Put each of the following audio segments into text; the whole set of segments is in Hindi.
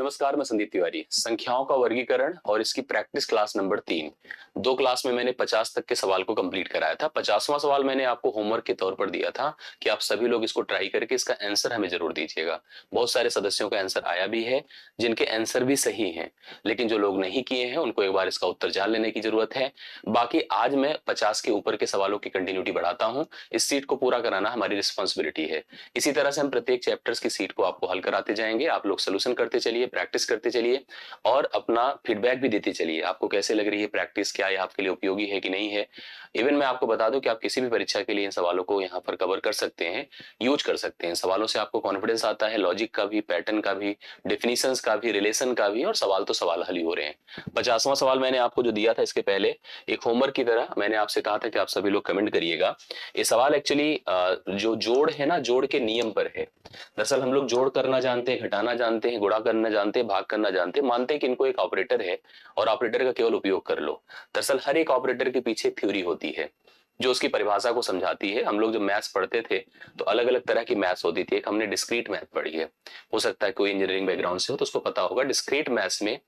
नमस्कार, मैं संदीप तिवारी। संख्याओं का वर्गीकरण और इसकी प्रैक्टिस क्लास नंबर 3। दो क्लास में मैंने 50 तक के सवाल को कंप्लीट कराया था। 50वां सवाल मैंने आपको होमवर्क के तौर पर दिया था कि आप सभी लोग इसको ट्राई करके इसका आंसर हमें जरूर दीजिएगा। बहुत सारे सदस्यों का आंसर आया भी है, जिनके आंसर भी सही हैं, लेकिन जो लोग नहीं किए हैं उनको एक बार इसका उत्तर जान लेने की जरूरत है। बाकी आज मैं 50 के ऊपर के सवालों की कंटिन्यूटी बढ़ाता हूँ। इस सीट को पूरा कराना हमारी रिस्पॉन्सिबिलिटी है। इसी तरह से हम प्रत्येक चैप्टर्स की सीट को आपको हल कराते जाएंगे। आप लोग सोल्यूशन करते चलिए, प्रैक्टिस करते चलिए और अपना फीडबैक भी देते चलिए। आपको कैसे लग रही है प्रैक्टिस, क्या ये आपके लिए उपयोगी है कि नहीं है। इवन मैं आपको बता दूं कि आप किसी भी परीक्षा के लिए इन सवालों को यहाँ पर कवर कर सकते हैं, यूज कर सकते हैं। सवालों से आपको कॉन्फिडेंस आता है, लॉजिक का भी, पैटर्न का भी, डेफिनेशंस का भी, रिलेशन का भी, और सवाल तो सवाल हल ही हो रहे हैं। 50वां सवाल मैंने आपको जो दिया था इसके पहले एक होमवर्क की तरह मैंने आपसे कहा था कि आप सभी लोग कमेंट करिएगा। ये सवाल एक्चुअली जो जोड़ है ना, जोड़ के नियम पर है। दरअसल हम लोग जोड़ करना जानते हैं, घटाना जानते हैं, गुणा करना जानते हैं, भाग करना जानते हैं, मानते हैं कि इनको एक ऑपरेटर है और ऑपरेटर का केवल उपयोग कर लो। दरअसल हर एक ऑपरेटर के पीछे थ्योरी होती है जो उसकी परिभाषा को समझाती है। हम लोग जब मैथ्स पढ़ते थे तो अलग अलग तरह की मैथ्स होती थी। एक हमने डिस्क्रीट मैथ पढ़ी है, हो सकता है कोई इंजीनियरिंग बैकग्राउंड से हो तो उसको पता होगा। डिस्क्रीट मैथ्स में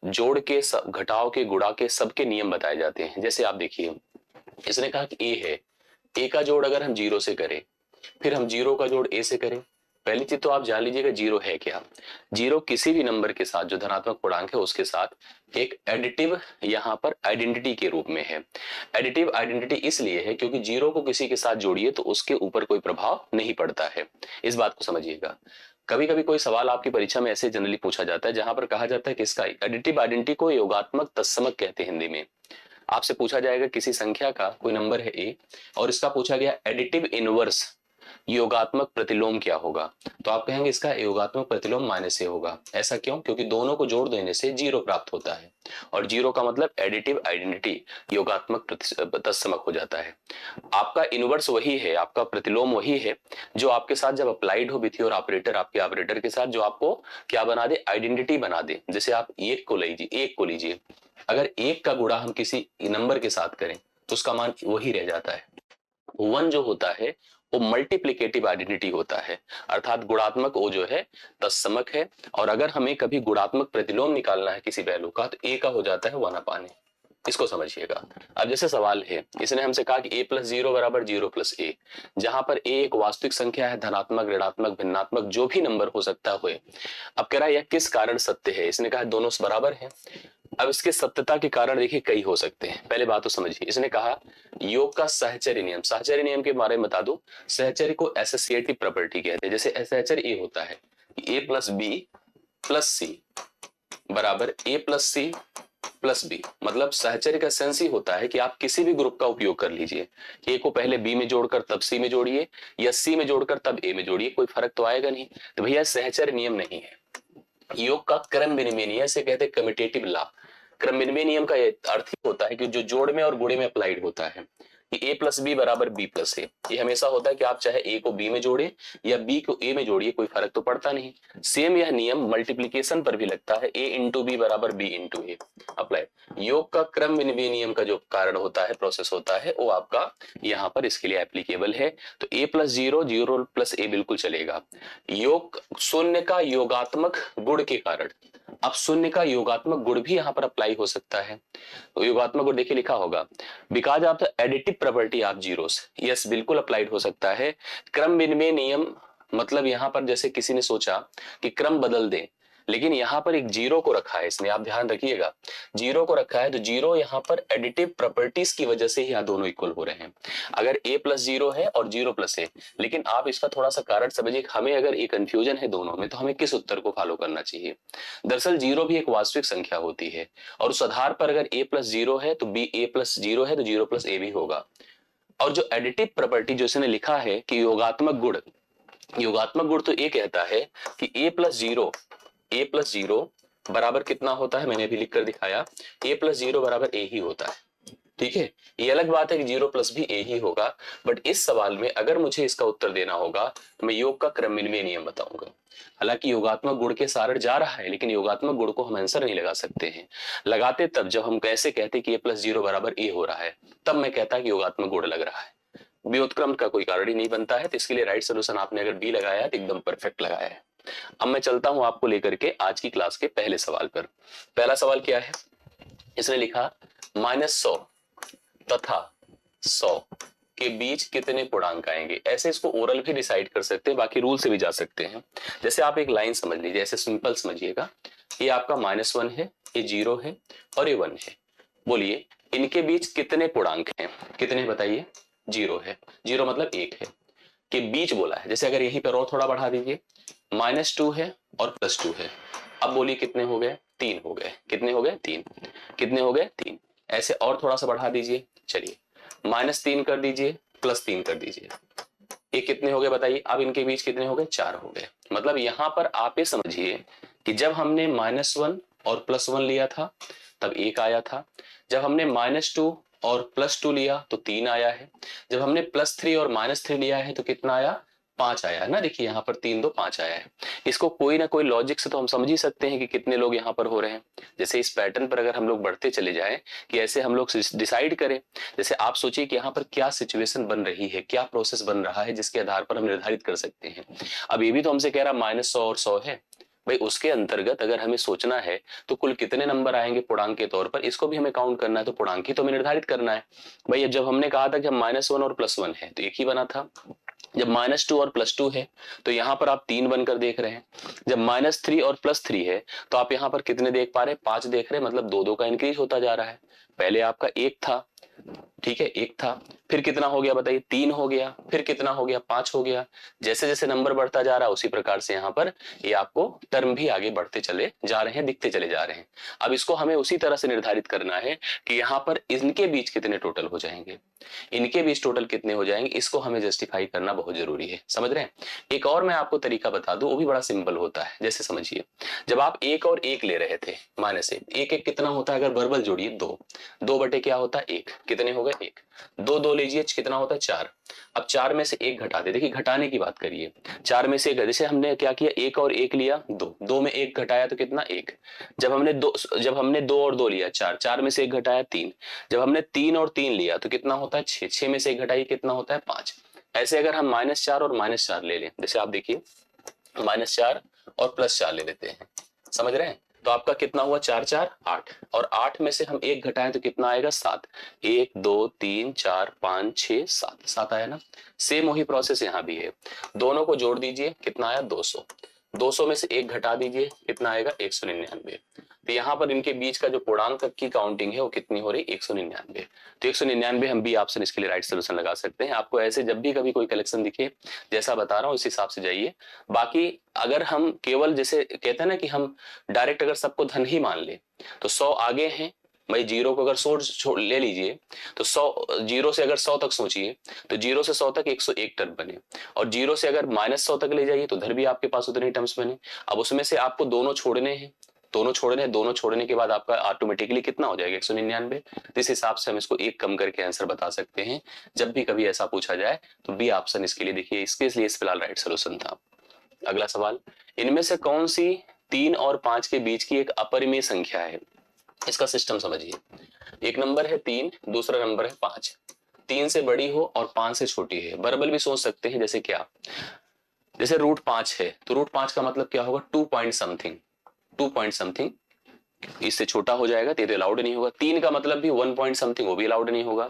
जोड़ के, घटाव के, गुणा के सबके नियम बताए जाते हैं। जैसे आप देखिए, इसने कहा कि ए है, ए का जोड़ अगर हम जीरो से करें, फिर हम जीरो का जोड़ ए से करें। पहली चीज तो आप जान लीजिएगा जीरो है क्या। जीरो किसी भी नंबर के साथ जो धनात्मक पूर्णांक है उसके साथ एक एडिटिव यहाँ पर आइडेंटिटी के रूप में है। एडिटिव आइडेंटिटी इसलिए है क्योंकि जीरो को किसी के साथ जोड़िए तो उसके ऊपर कोई प्रभाव नहीं पड़ता है। इस बात को समझिएगा। कभी कभी कोई सवाल आपकी परीक्षा में ऐसे जनरली पूछा जाता है जहां पर कहा जाता है कि इसका एडिटिव आइडेंटिटी को योगात्मक तत्समक कहते हैं हिंदी में। आपसे पूछा जाएगा किसी संख्या का, कोई नंबर है ए और इसका पूछा गया एडिटिव इनवर्स योगात्मक प्रतिलोम क्या होगा, तो आप कहेंगे इसका योगात्मक प्रतिलोम माइनस ए होगा। ऐसा क्यों? क्योंकि दोनों को जोड़ देने से जीरो प्राप्त होता है और जीरो का मतलब एडिटिव आइडेंटिटी योगात्मक तत्समक हो जाता है। आपका इनवर्स वही है, आपका प्रतिलोम वही है जो आपके साथ जब अप्लाइड हो विथ योर ऑपरेटर, आपके ऑपरेटर के साथ जो आपको क्या बना दे, आइडेंटिटी बना दे। जैसे आप एक को लीजिए, अगर एक का गुणा हम किसी नंबर के साथ करें तो उसका मान वही रह जाता है। वन जो होता है वो मल्टीप्लिकेटिव आइडेंटिटी होता है, अर्थात गुणात्मक ओ जो है तत्समक है। और अगर हमें कभी गुणात्मक प्रतिलोम निकालना है किसी वैल्यू का तो ए का हो जाता है 1/n। इसको समझिएगा। अब जैसे सवाल है, इसने हमसे कहा कि a + 0 = 0 + a, जहां पर a एक वास्तविक संख्या है, धनात्मक, ऋणात्मक, भिन्नात्मक जो भी नंबर हो सकता है। अब कह रहा है यह किस कारण सत्य है। इसने कहा दोनों बराबर है। अब इसके सत्यता के कारण देखिए कई हो सकते हैं। पहले बात तो समझिए, इसने कहा योग का सहचर्य नियम। सहचर्य नियम के बारे में बता दूं, सहचर्य को एसोसिएटिव प्रॉपर्टी कहते हैं। जैसे सहचर्य ये होता है कि a + b + c बराबर a + c + b। मतलब सहचर्य का सेंस ही होता है कि आप किसी भी ग्रुप का उपयोग कर लीजिए। a को पहले b में जोड़कर तब c में जोड़िए या c में जोड़कर तब a में जोड़िए, कोई फर्क तो आएगा नहीं। तो भैया सहचर्य नियम नहीं है। योग का क्रम विनिमय नियम से कहते हैं कम्यूटेटिव लॉ। क्रम विनिमय नियम का अर्थ ही होता है कि जो जोड़ में और गुणे में अप्लाइड होता है कि a + b = b + a। ये हमेशा होता है कि आप चाहे a को b में जोड़े या b को a में जोड़िए, कोई फर्क तो पड़ता नहीं। सेम यह नियम मल्टीप्लिकेशन पर भी लगता है, a × b = b × a apply. योग का क्रम विनिमय नियम का जो कारण होता है, प्रोसेस होता है, वो आपका यहाँ पर इसके लिए एप्लीकेबल है। तो a + 0 0 + a बिल्कुल चलेगा। योग शून्य का योगात्मक गुण के कारण, अब शून्य का योगात्मक गुण भी यहाँ पर अप्लाई हो सकता है। तो योगात्मक गुण देखिए लिखा होगा, because of the additive property of zeros. Yes, बिल्कुल अप्लाइड हो सकता है। क्रम विनिमय नियम मतलब यहाँ पर जैसे किसी ने सोचा कि क्रम बदल दें, लेकिन यहाँ पर एक जीरो को रखा है इसने, आप ध्यान रखिएगा, जीरो को रखा है तो जीरो यहाँ पर एडिटिव प्रॉपर्टीज की वजह से यहाँ दोनों इक्वल हो रहे हैं। अगर a + 0 है और 0 + a, लेकिन आप इसका थोड़ा सा कारण समझिए। हमें अगर एक कंफ्यूजन है दोनों में तो हमें किस उत्तर को फॉलो करना चाहिए। दरअसल जीरो भी एक वास्तविक संख्या होती है और उस आधार पर अगर a + 0 है तो a + 0 है तो 0 + a भी होगा। और जो एडिटिव प्रॉपर्टी जो इसने लिखा है कि योगात्मक गुण तो ये कहता है कि a + 0 बराबर कितना होता है, मैंने अभी लिख कर दिखाया, a + 0 = a ही होता है। ठीक है, ये अलग बात है कि 0 + भी a ही होगा, बट इस सवाल में अगर मुझे इसका उत्तर देना होगा तो मैं योग का क्रम विनिमय नियम बताऊंगा। हालांकि योगात्मक गुण के सारण जा रहा है, लेकिन योगात्मक गुण को हम आंसर नहीं लगा सकते हैं। लगाते तब जब हम कैसे कहते कि a + 0 = a हो रहा है, तब मैं कहता कि योगात्मक गुण लग रहा है। व्युत्क्रम का कोई कारण ही नहीं बनता है। तो इसके लिए राइट सोल्यूशन आपने अगर बी लगाया है तो एकदम परफेक्ट लगाया है। अब मैं चलता हूं आपको लेकर के आज की क्लास के पहले सवाल पर। पहला सवाल क्या है, इसने लिखा -100 तथा 100 के बीच कितने पूर्णांक आएंगे। ऐसे इसको ओरल भी डिसाइड कर सकते हैं, बाकी रूल से भी जा सकते हैं। जैसे आप एक लाइन समझ लीजिए, ऐसे सिंपल समझिएगा, ये आपका -1 है, ये 0 है और ये 1 है। बोलिए इनके बीच कितने पूर्णांक हैं, कितने बताइए। 0 है, 0 मतलब 1 है, के बीच बोला है। जैसे अगर यहीं पर और थोड़ा बढ़ा दीजिए, -2 है और +2 है। अब बोलिए कितने हो गए, 3 हो गए। कितने हो गए, 3। कितने हो गए, 3। ऐसे और थोड़ा सा बढ़ा दीजिए, चलिए -3 कर दीजिए, +3 कर दीजिए, ये कितने हो गए बताइए। अब इनके बीच कितने हो गए, 4 हो गए। मतलब यहां पर आप ये समझिए कि जब हमने -1 और +1 लिया था तब 1 आया था, जब हमने -2 और +2 लिया तो 3 आया है, जब हमने +3 और -3 लिया है तो कितना आया, 5 आया है ना। देखिए यहाँ पर 3 2 5 आया है। इसको कोई ना कोई लॉजिक से तो हम समझ ही सकते हैं कि कितने लोग यहाँ पर हो रहे हैं। जैसे इस पैटर्न पर अगर हम लोग बढ़ते चले जाएं कि ऐसे हम लोग डिसाइड करें, जैसे आप सोचिए कि यहाँ पर क्या सिचुएशन बन रही है, क्या प्रोसेस बन रहा है जिसके आधार पर हम निर्धारित कर सकते हैं। अब ये भी तो हमसे कह रहा -100 और 100 है भाई, उसके अंतर्गत अगर हमें सोचना है तो कुल कितने नंबर आएंगे पूर्णांक के तौर पर, इसको भी हमें काउंट करना है, तो पूर्णांक ही तो हमें निर्धारित करना है। भाई अब जब हमने कहा था कि हम -1 और +1 है तो एक ही बना था, जब -2 और +2 है तो यहाँ पर आप 3 बनकर देख रहे हैं, जब -3 और +3 है तो आप यहाँ पर कितने देख पा रहे हैं, 5 देख रहे हैं। मतलब 2 2 का इंक्रीज होता जा रहा है। पहले आपका 1 था, ठीक है, 1 था, फिर कितना हो गया बताइए, 3 हो गया, फिर कितना हो गया, 5 हो गया। जैसे जैसे नंबर बढ़ता जा रहा है उसी प्रकार से यहाँ पर ये आपको टर्म भी आगे बढ़ते चले जा रहे हैं, दिखते चले जा रहे हैं। अब इसको हमें उसी तरह से निर्धारित करना है कि यहाँ पर इनके बीच कितने टोटल हो जाएंगे, इनके बीच टोटल कितने हो जाएंगे, इसको हमें जस्टिफाई करना बहुत जरूरी है। समझ रहे हैं। एक और मैं आपको तरीका बता दूं, वो भी बड़ा सिंपल होता है। जैसे समझिए जब आप 1 और 1 ले रहे थे, -1 1 1 कितना होता है, अगर वर्बल जोड़िए 2 2 बटे क्या होता है 1, कितने हो गए 1, 2 2 लीजिए कितना होता है 4। अब 4 में से 1 घटा दे, देखिए घटाने की बात करिए, 4 में से 1, जैसे हमने क्या किया, 1 और 1 लिया 2, 2 में 1 घटाया तो कितना 1। जब हमने 2 और 2 लिया 4, 4 में से 1 घटाया 3, जब हमने 3 और 3 लिया तो कितना होता है 6, 6 में से 1 घटाइए कितना होता है 5। ऐसे अगर हम -4 और -4 ले लें, जैसे आप देखिए -4 और +4 ले लेते हैं, समझ रहे हैं, तो आपका कितना हुआ 4 4 8, और 8 में से हम 1 घटाएं तो कितना आएगा 7। 1 2 3 4 5 6 7, 7 आया ना। सेम वही प्रोसेस यहाँ भी है, दोनों को जोड़ दीजिए कितना आया 200, 200 में से 1 घटा दीजिए कितना आएगा 199। तो यहाँ पर इनके बीच का जो पूर्णांक की काउंटिंग है वो कितनी हो रही 199। तो 199 हम भी ऑप्शन इसके लिए राइट सोल्यूशन लगा सकते हैं। आपको ऐसे जब भी कभी कोई कलेक्शन दिखे, जैसा बता रहा हूँ इस हिसाब से जाइए। बाकी अगर हम केवल जैसे कहते हैं ना कि हम डायरेक्ट अगर सबको धन ही मान ले तो 100 आगे हैं भाई, 0 को अगर 100 ले लीजिए तो 100, 0 से अगर 100 तक सोचिए तो 0 से 100 तक 101 टर्म बने, और 0 से अगर -100 तक ले जाइए तो उधर भी आपके पास उतने टर्म्स बने। अब उसमें से आपको दोनों छोड़ने हैं, दोनों छोड़ने हैं, दोनों छोड़ने के बाद आपका ऑटोमेटिकली कितना हो जाएगा 199। तो इस हिसाब से हम इसको एक कम करके आंसर बता सकते हैं। जब भी कभी ऐसा पूछा जाए तो बी ऑप्शन इसके लिए देखिए, इसके लिए इस फिलहाल राइट सोल्यूशन था। अगला सवाल, इनमें से कौन सी 3 और 5 के बीच की एक अपरिमेय संख्या है, इसका सिस्टम समझिए। एक नंबर है 3, दूसरा नंबर है 5। 3 से बड़ी हो और 5 से छोटी है। वर्बल भी सोच सकते हैं, जैसे क्या, जैसे √5 है तो √5 का मतलब क्या होगा 2 पॉइंट समथिंग, 2 पॉइंट समथिंग, इससे छोटा हो जाएगा तो ये अलाउड नहीं होगा। 3 का मतलब भी 1 पॉइंट समथिंग, वो भी अलाउड नहीं होगा।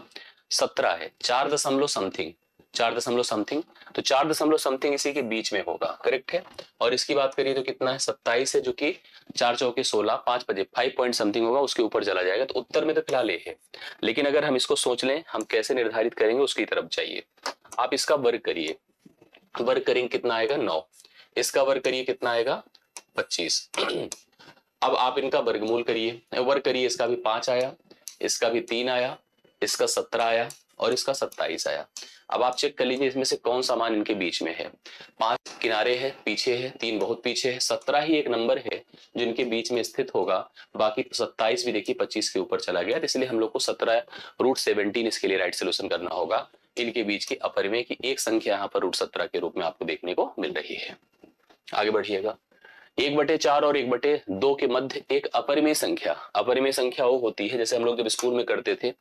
17 है 4 दशमलव समथिंग, 4 दशमलव समथिंग, तो 4 दशमलव समथिंग इसी के बीच में होगा, करेक्ट है। और इसकी बात करिए तो कितना है 27 है, जो कि 4 चौके 16, 5 बजे 5 पॉइंट समथिंग होगा, उसके ऊपर चला जाएगा। तो उत्तर में तो फिलहाल ये है, लेकिन अगर हम इसको सोच लें हम कैसे निर्धारित करेंगे उसकी तरफ जाइए। आप इसका वर्ग करिए, वर्ग करेंगे कितना आएगा 9, इसका वर्ग करिए कितना आएगा 25। अब आप इनका वर्गमूल करिए, वर्ग करिए, इसका भी 5 आया, इसका भी 3 आया, इसका 17 आया और इसका 27 आया। अब आप चेक कर लीजिए इसमें से कौन सा मान इनके बीच में है। 5 किनारे है, पीछे है, 3 बहुत पीछे है, 17 ही एक नंबर है जो इनके बीच में स्थित होगा। बाकी 27 भी देखिए 25 के ऊपर चला गया, इसलिए हम लोग को 17 √17 इसके लिए राइट सोल्यूशन करना होगा। इनके बीच की अपरिमेय की एक संख्या यहाँ पर √17 के रूप में आपको देखने को मिल रही है। आगे बढ़िएगा, 1/4 और 1/2 के मध्य एक अपरिमेय संख्या। अपरिमेय संख्या वो होती है, जैसे हम लोग जब स्कूल में करते थे,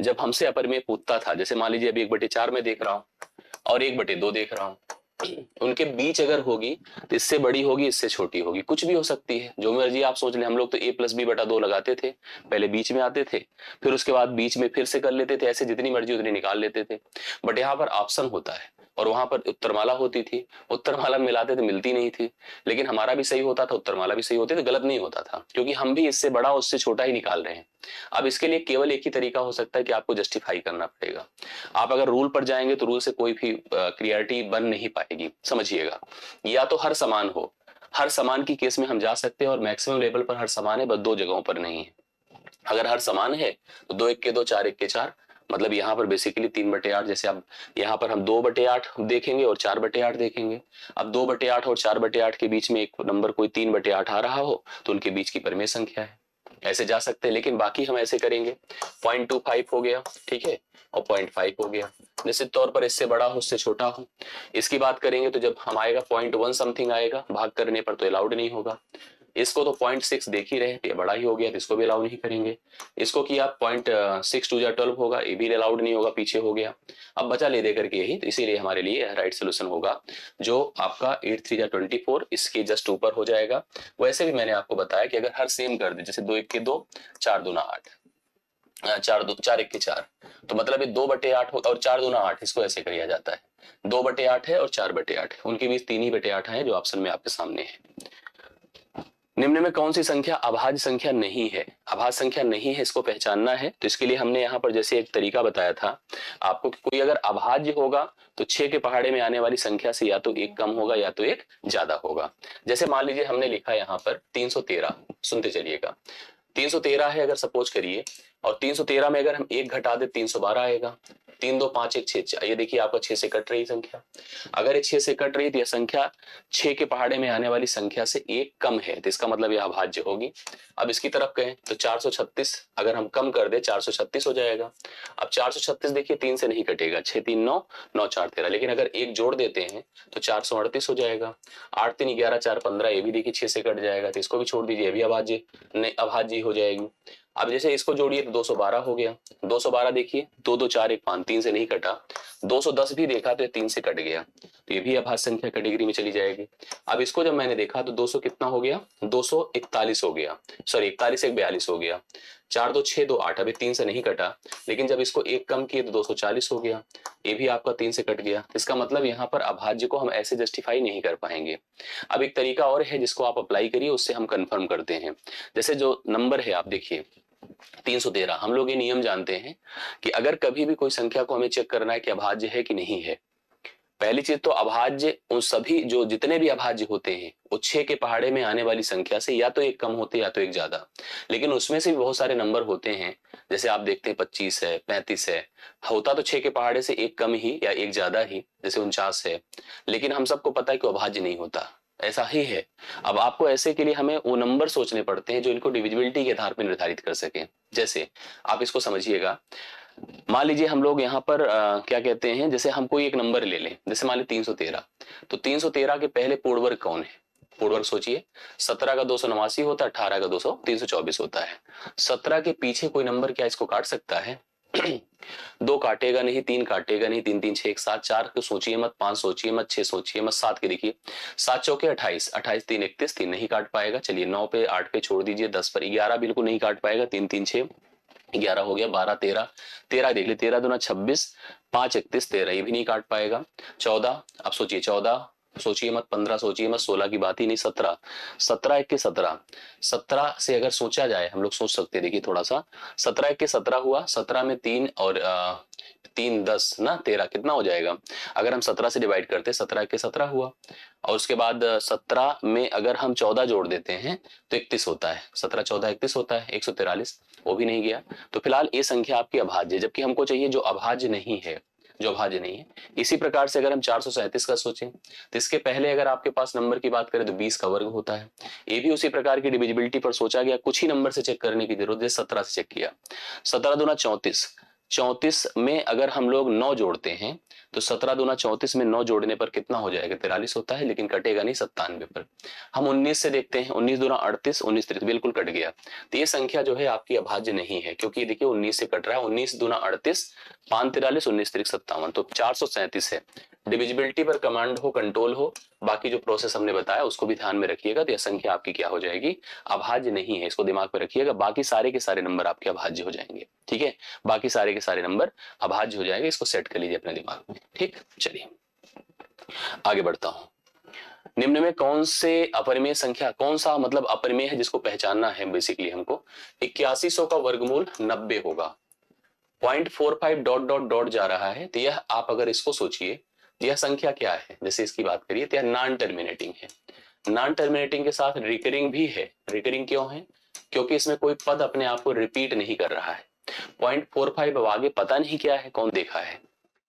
जब हमसे अपरिमेय पूछता था, जैसे मान लीजिए अभी 1/4 में देख रहा हूं और 1/2 देख रहा हूं, उनके बीच अगर होगी तो इससे बड़ी होगी, इससे छोटी होगी, कुछ भी हो सकती है, जो मर्जी आप सोच लें। हम लोग तो a+b/2 लगाते थे, पहले बीच में आते थे, फिर उसके बाद बीच में फिर से कर लेते थे, ऐसे जितनी मर्जी उतनी निकाल लेते थे। बट यहाँ पर ऑप्शन होता है, और वहां पर उत्तरमाला होती थी, उत्तरमाला मिलाते थे, मिलती नहीं थी, लेकिन हमारा भी सही होता था, उत्तरमाला भी सही होती थी, गलत नहीं होता था, क्योंकि हम भी इससे बड़ा उससे छोटा ही निकाल रहे हैं। अब इसके लिए केवल एक ही तरीका हो सकता है कि आपको जस्टिफाई करना पड़ेगा। आप अगर रूल पर जाएंगे तो रूल से कोई भी क्लियरिटी बन नहीं पाएगी, समझिएगा। या तो हर समान हो, हर समान की केस में हम जा सकते हैं, और मैक्सिमम लेवल पर हर समान है, बस दो जगहों पर नहीं है। अगर हर समान है तो 2 1 के 2 4 1 के 4, मतलब यहाँ पर बेसिकली 3/8, जैसे अब यहाँ पर हम 2/8 देखेंगे और 4/8 देखेंगे। अब 2/8 और 4/8 के बीच में एक नंबर कोई 3/8 आ रहा हो तो उनके बीच की परिमेय संख्या है, ऐसे जा सकते हैं। लेकिन बाकी हम ऐसे करेंगे, 0.25 हो गया, ठीक है, और 0.5 हो गया, निश्चित तौर पर इससे बड़ा हो इससे छोटा हो। इसकी बात करेंगे तो जब हम आएगा 0.1 समथिंग आएगा, भाग करने पर तो अलाउड नहीं होगा। इसको तो 0.6 देख ही रहे हैं, ये बड़ा ही हो गया, तो इसको भी अलाउ नहीं करेंगे। इसको किया 0.6 2 12 होगा, ये भी अलाउड नहीं होगा, पीछे हो गया। अब बचा ले दे करके यही, तो इसीलिए हमारे लिए राइट सोल्यूशन होगा जो आपका 8 3 24, इसके जस्ट ऊपर हो जाएगा। वैसे भी मैंने आपको बताया कि अगर हर सेम कर दे, जैसे 2 1 के 2 4 2 8, 4 1 के 4, तो मतलब ये 2/8 होता, और 4 2 8, इसको ऐसे किया जाता है, 2/8 है और 4/8 है, उनके बीच 3/8 है, जो ऑप्शन में आपके सामने है। निम्न में कौन सी संख्या अभाज्य संख्या नहीं है? अभाज्य संख्या नहीं है, इसको पहचानना है। तो इसके लिए हमने यहाँ पर जैसे एक तरीका बताया था आपको कि कोई अगर अभाज्य होगा तो 6 के पहाड़े में आने वाली संख्या से या तो एक कम होगा या तो एक ज्यादा होगा। जैसे मान लीजिए हमने लिखा यहाँ पर 313, सुनते चलिएगा, 313 है अगर सपोज करिए, और 313 में अगर हम एक घटा दे 312 आएगा। 3 2 5 1 6, ये देखिए आपका 6 से कट रही संख्या। अगर ये 6 से कट रही तो यह संख्या 6 के पहाड़े में आने वाली संख्या से एक कम है, तो इसका मतलब यह अभाज्य होगी। अब इसकी तरफ कहें तो 436, अगर हम कम कर दे 436 हो जाएगा। अब 436 देखिए 3 से नहीं कटेगा, 6 3 9 9 4 13, लेकिन अगर एक जोड़ देते हैं तो 438 हो जाएगा। 8 3 11 4 15, ये भी देखिए 6 से कट जाएगा, तो इसको भी छोड़ दीजिए, ये भी अभाज्य नहीं, अभाज्य हो जाएगी। अब जैसे इसको जोड़िए तो 212 हो गया, 212 देखिए 2 2 4 1 5, 3 से नहीं कटा। 210 भी देखा तो 3 से कट गया, तो ये भी अभाज्य संख्या कैटेगरी में चली जाएगी। अब इसको जब मैंने देखा तो 200 कितना हो गया, 241 हो गया, सॉरी 41 1 42 हो गया। 4 2 6 2 8, अभी 3 से नहीं कटा, लेकिन जब इसको एक कम किए तो 240 हो गया, ये भी आपका 3 से कट गया। इसका मतलब यहाँ पर अभाज्य को हम ऐसे जस्टिफाई नहीं कर पाएंगे। अब एक तरीका और है जिसको आप अप्लाई करिए, उससे हम कंफर्म करते हैं। जैसे जो नंबर है आप देखिए 313, हम लोग ये नियम जानते हैं कि अगर कभी भी कोई संख्या को हमें चेक करना है कि अभाज्य है कि नहीं है, पहली चीज तो अभाज्य उन सभी जो जितने भी अभाज्य होते हैं वो 6 के पहाड़े में आने वाली संख्या से या तो एक कम होते या तो एक ज्यादा। लेकिन उसमें से भी बहुत सारे नंबर होते हैं, जैसे आप देखते हैं 25 है, 35 है, होता तो 6 के पहाड़े से एक कम ही या एक ज्यादा ही, जैसे 49 है, लेकिन हम सबको पता है कि अभाज्य नहीं होता, ऐसा ही है। अब आपको ऐसे के लिए हमें वो नंबर सोचने पड़ते हैं जो इनको डिविजिबिलिटी के आधार पर निर्धारित कर सके। जैसे आप इसको समझिएगा, मान लीजिए हम लोग यहाँ पर क्या कहते हैं, जैसे हम कोई एक नंबर ले लें, जैसे मान लीजिए 313, तो 313 के पहले पूर्ण वर्ग कौन है? पूर्ण वर्ग सोचिए, 17 का 289 होता है, 18 का 324 होता है। 17 के पीछे कोई नंबर क्या इसको काट सकता है? 2 काटेगा नहीं, 3 काटेगा नहीं, 3 3 6 1 7, 4 को सोचिए मत, 5 सोचिए मत, 6 सोचिए मत, 7 के देखिए 7 चौके 28, 28 3 31, 3 नहीं काट पाएगा। चलिए 9 पे 8 पे छोड़ दीजिए, 10 पर 11 बिल्कुल नहीं काट पाएगा, 3 3 6 11 हो गया, 12 13, 13 देख ले, 13 दूना 26, 5 31 13, ये भी नहीं काट पाएगा। 14, अब सोचिए 14 सोचिए मत, 15 सोचिए मत, 16 की बात ही नहीं, 17, 17 1 के 17, 17 से अगर सोचा जाए, हम लोग सोच सकते हैं, देखिए थोड़ा सा, 17 1 के 17 हुआ, 17 में 3 और 3 10 ना 13, कितना हो जाएगा? अगर हम 17 से डिवाइड करते, 17 1 के 17 हुआ, और उसके बाद 17 में अगर हम 14 जोड़ देते हैं तो 31 होता है, 17 14 31 होता है, 143, वो भी नहीं गया। तो फिलहाल ये संख्या आपकी अभाज्य, जबकि हमको चाहिए जो अभाज्य नहीं है, जो अभाज्य नहीं है। इसी प्रकार से अगर हम 437 का सोचें तो इसके पहले अगर आपके पास नंबर की बात करें तो 20 का वर्ग होता है, ये भी उसी प्रकार की डिविजिबिलिटी पर सोचा गया, कुछ ही नंबर से चेक करने की जरूरत है, 17 से चेक किया, 17 दूना 34, 34 में अगर हम लोग 9 जोड़ते हैं तो 17 दूना 34 में 9 जोड़ने पर कितना हो जाएगा, 43 होता है, लेकिन कटेगा नहीं 97 पर। हम 19 से देखते हैं, 19 दूना 38, 19 33 बिल्कुल कट गया। तो ये संख्या जो है आपकी अभाज्य नहीं है, क्योंकि देखिए 19 से कट रहा है, 19 दूना 38, 5 43, 19 3 57, तो 437 है। डिविजिबिलिटी पर कमांड हो, कंट्रोल हो, बाकी जो प्रोसेस हमने बताया उसको भी ध्यान में रखिएगा। तो यह संख्या आपकी क्या हो जाएगी, अभाज्य नहीं है, इसको दिमाग में रखिएगा। बाकी सारे के सारे नंबर आपके अभाज्य हो जाएंगे, ठीक है, बाकी सारे के सारे नंबर अभाज्य हो जाएंगे, इसको सेट कर लीजिए अपने दिमाग में। ठीक, चलिए आगे बढ़ता हूं। निम्न में कौन से अपरिमेय संख्या, कौन सा मतलब अपरिमेय है जिसको पहचानना है बेसिकली हमको। 8100 का वर्गमूल 90 होगा, 0.45 डॉट डॉट डॉट जा रहा है, तो यह आप अगर इसको सोचिए, यह संख्या क्या है, जैसे इसकी बात करिए तो यह नॉन टर्मिनेटिंग है। नॉन टर्मिनेटिंग के साथ रिकरिंग भी है। रिकरिंग क्यों है, क्योंकि इसमें कोई पद अपने आप को रिपीट नहीं कर रहा है। 0.45 अब आगे पता नहीं क्या है, कौन देखा है।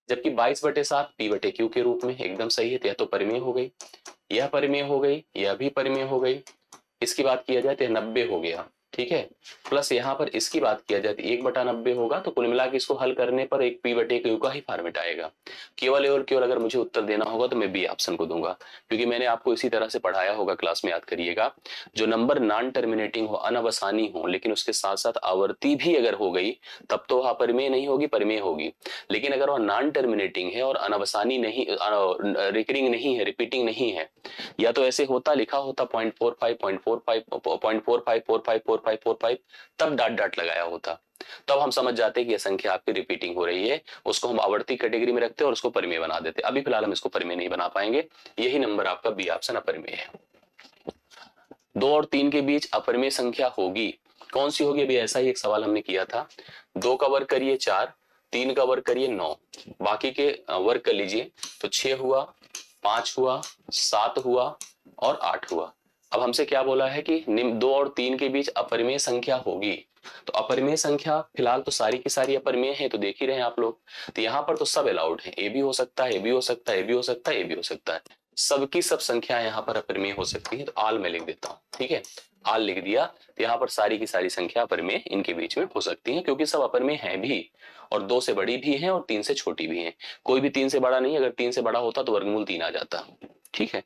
जबकि 22/7 P/Q के रूप में एकदम सही है, तो यह तो परिमेय हो गई, यह परिमेय हो गई, यह भी परिमेय हो गई। इसकी बात किया जाए तो 90 हो गया, ठीक है, प्लस यहाँ पर इसकी बात किया जाए तो 1/90 होगा। तो कुल मिला के इसको हल करने पर एक P/Q का ही फॉर्मेट आएगा। केवल और केवल अगर मुझे उत्तर देना होगा तो मैं बी ऑप्शन को दूंगा, क्योंकि मैंने आपको इसी तरह से पढ़ाया होगा क्लास में, याद करिएगा। जो नंबर नॉन टर्मिनेटिंग हो, अनवसानी हो, लेकिन उसके साथ साथ आवर्ती भी अगर हो गई तब तो वह अपरिमेय नहीं होगी, परिमेय होगी। लेकिन अगर वह नॉन टर्मिनेटिंग है और अनवसानी नहीं, रिकरिंग नहीं है, रिपीटिंग नहीं है, या तो ऐसे होता, लिखा होता 0.45 0.45 0.45 45 45 45, तब डॉट डॉट लगाया होता, तब हम समझ जाते कि यह संख्या आपकी रिपीटिंग हो रही है, उसको हम आवर्ती कैटेगरी में रखते और उसको परिमेय बना देते। अभी फिलहाल हम इसको परिमेय नहीं बना पाएंगे, यही नंबर आपका बी ऑप्शन अपरिमेय है। 2 और 3 के बीच अपरिमेय संख्या होगी, कौन सी होगी, अभी ऐसा ही एक सवाल हमने किया था। 2 का वर्ग करिए 4, 3 का वर्ग करिए 9, बाकी के वर्ग कर लीजिए, तो 6 हुआ, 5 हुआ, 7 हुआ और 8 हुआ। अब हमसे क्या बोला है कि 2 और 3 के बीच अपरिमेय संख्या होगी। तो अपरिमेय संख्या फिलहाल तो सारी की सारी अपरिमेय है, तो देख ही रहे हैं आप लोग। तो यहाँ पर तो सब अलाउड है, ए भी हो सकता है, ए भी हो सकता है, ए भी हो सकता है, ए भी हो सकता है, सबकी सब संख्या यहाँ पर अपरिमेय हो सकती है। तो आल में लिख देता हूँ, ठीक है, आल लिख दिया। तो यहाँ पर सारी की सारी संख्या अपरिमेय इनके बीच में हो सकती है, क्योंकि सब अपरिमेय हैं भी, और 2 से बड़ी भी हैं और 3 से छोटी भी हैं। कोई भी 3 से बड़ा नहीं, अगर 3 से बड़ा होता तो वर्गमूल 3 आ जाता, ठीक है।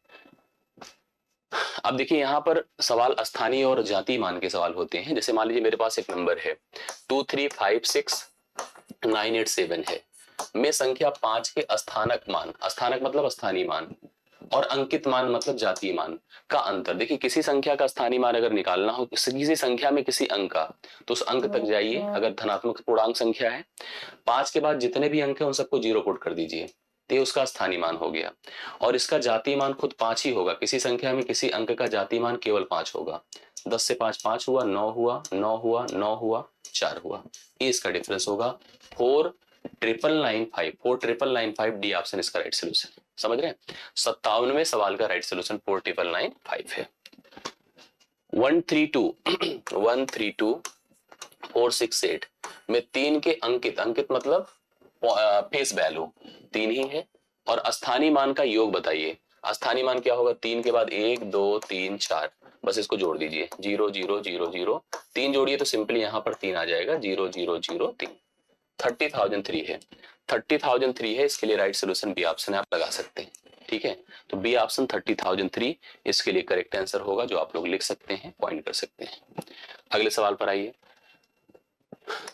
अब देखिए यहाँ पर सवाल स्थानीय और जातीय मान के सवाल होते हैं। जैसे मान लीजिए मेरे पास एक नंबर है 2356987 है, मैं संख्या 5 के स्थानक मान, स्थानक मतलब स्थानीय मान, और अंकित मान मतलब जातीय मान का अंतर। देखिए किसी संख्या का स्थानीय मान अगर निकालना हो, किसी संख्या में किसी अंक का, तो उस अंक तक जाइए। अगर धनात्मक पूर्णांक संख्या है, 5 के बाद जितने भी अंक हैं उन सबको 0 पुट कर दीजिए, ये उसका स्थानीय मान हो गया। और इसका जातीय मान खुद 5 ही होगा, किसी संख्या में किसी अंक का जातीय मान केवल 5 होगा। 10 से 5 5 हुआ, 9 हुआ, 9 हुआ, 9 हुआ, 4 हुआ, ये इसका डिफरेंस होगा। 4,995, 4,995 डी ऑप्शन इसका राइट सोल्यूशन। समझ रहे हैं, 57वें सवाल का राइट सोल्यूशन 4,995 है। 132,468 में 3 के अंकित, अंकित मतलब फेस वैल्यू 3 ही है, और स्थानीय मान का योग बताइए। स्थानीय मान क्या होगा, 3 के बाद 1 2 3 4, बस इसको जोड़ दीजिए, 0 0 0 0, 3 जोड़िए तो सिंपली यहाँ पर 3 आ जाएगा, 0 0 0 3, 30,003 है। 30,003 है, इसके लिए राइट सोल्यूशन बी ऑप्शन है, आप लगा सकते हैं, ठीक है। तो बी ऑप्शन 30,003 इसके लिए करेक्ट आंसर होगा, जो आप लोग लिख सकते हैं, पॉइंट कर सकते हैं। अगले सवाल पर आइए।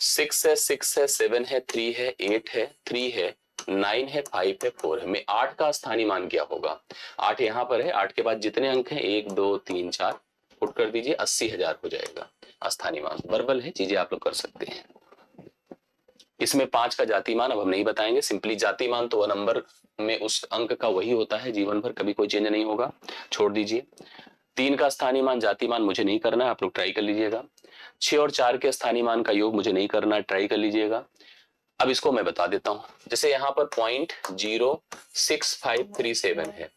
6 है, 6 है, 7 है, 3 है, 8 है, 3 है, 9 है, 5 है, 4 है, में 8 का स्थानीय मान क्या होगा। 8 यहाँ पर है, 8 के बाद जितने अंक हैं 1 2 3 4 पुट कर दीजिए, 80,000 हो जाएगा स्थानीय मान। वर्बल है, चीजें आप लोग कर सकते हैं। इसमें 5 का जाति मान अब हम नहीं बताएंगे, सिंपली जाति मान तो वह नंबर में उस अंक का वही होता है, जीवन भर कभी कोई चेंज नहीं होगा, छोड़ दीजिए। 3 का स्थानीय मान, जाति मान मुझे नहीं करना है, आप लोग ट्राई कर लीजिएगा। 6 और 4 के स्थानीय मान का योग मुझे नहीं करना है, ट्राई कर लीजिएगा। अब इसको मैं बता देता हूं, जैसे यहाँ पर 0.06537 है,